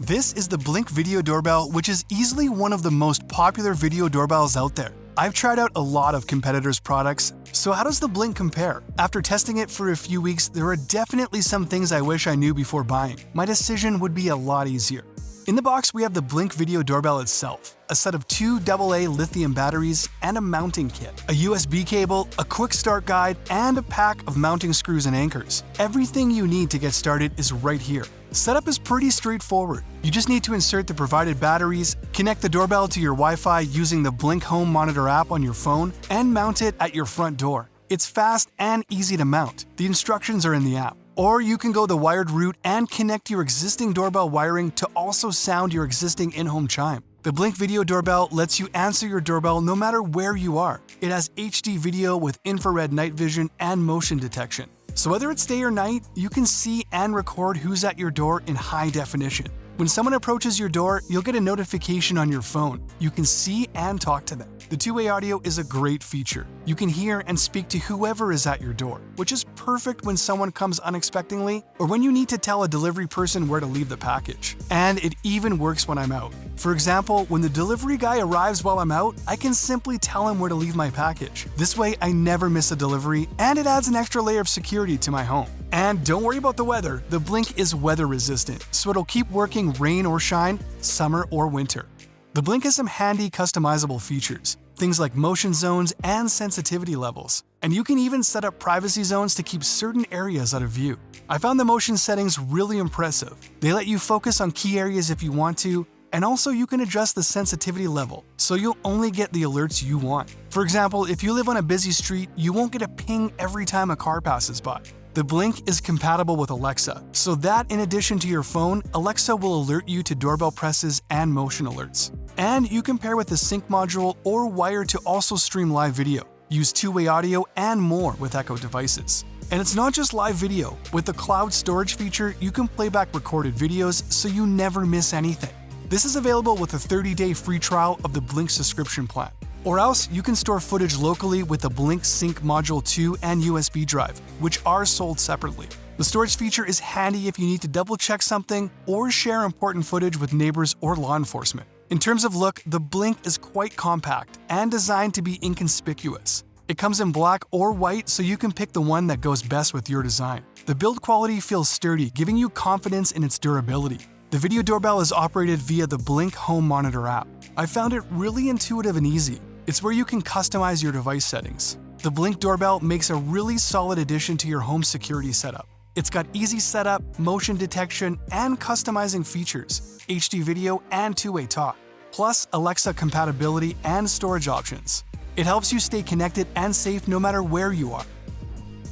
This is the Blink Video Doorbell, which is easily one of the most popular video doorbells out there. I've tried out a lot of competitors' products, so how does the Blink compare? After testing it for a few weeks, there are definitely some things I wish I knew before buying. My decision would be a lot easier. In the box, we have the Blink Video Doorbell itself, a set of two AA lithium batteries and a mounting kit, a USB cable, a quick start guide, and a pack of mounting screws and anchors. Everything you need to get started is right here. Setup is pretty straightforward. You just need to insert the provided batteries, connect the doorbell to your Wi-Fi using the Blink Home Monitor app on your phone, and mount it at your front door. It's fast and easy to mount. The instructions are in the app. Or you can go the wired route and connect your existing doorbell wiring to also sound your existing in-home chime. The Blink Video Doorbell lets you answer your doorbell no matter where you are. It has HD video with infrared night vision and motion detection. So whether it's day or night, you can see and record who's at your door in high definition. When someone approaches your door, you'll get a notification on your phone. You can see and talk to them. The two-way audio is a great feature. You can hear and speak to whoever is at your door, which is perfect when someone comes unexpectedly or when you need to tell a delivery person where to leave the package. And it even works when I'm out. For example, when the delivery guy arrives while I'm out, I can simply tell him where to leave my package. This way, I never miss a delivery, and it adds an extra layer of security to my home. And don't worry about the weather, the Blink is weather resistant, so it'll keep working rain or shine, summer or winter. The Blink has some handy customizable features, things like motion zones and sensitivity levels. And you can even set up privacy zones to keep certain areas out of view. I found the motion settings really impressive. They let you focus on key areas if you want to, and also you can adjust the sensitivity level, so you'll only get the alerts you want. For example, if you live on a busy street, you won't get a ping every time a car passes by. The Blink is compatible with Alexa, so that in addition to your phone, Alexa will alert you to doorbell presses and motion alerts. And you can pair with a sync module or wire to also stream live video, use two-way audio, and more with Echo devices. And it's not just live video. With the cloud storage feature, you can play back recorded videos so you never miss anything. This is available with a 30-day free trial of the Blink subscription plan. Or else, you can store footage locally with the Blink Sync Module 2 and USB drive, which are sold separately. The storage feature is handy if you need to double-check something or share important footage with neighbors or law enforcement. In terms of look, the Blink is quite compact and designed to be inconspicuous. It comes in black or white, so you can pick the one that goes best with your design. The build quality feels sturdy, giving you confidence in its durability. The video doorbell is operated via the Blink Home Monitor app. I found it really intuitive and easy. It's where you can customize your device settings. The Blink Doorbell makes a really solid addition to your home security setup. It's got easy setup, motion detection, and customizing features, HD video and two-way talk, plus Alexa compatibility and storage options. It helps you stay connected and safe no matter where you are.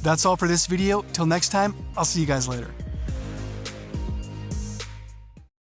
That's all for this video. Till next time, I'll see you guys later.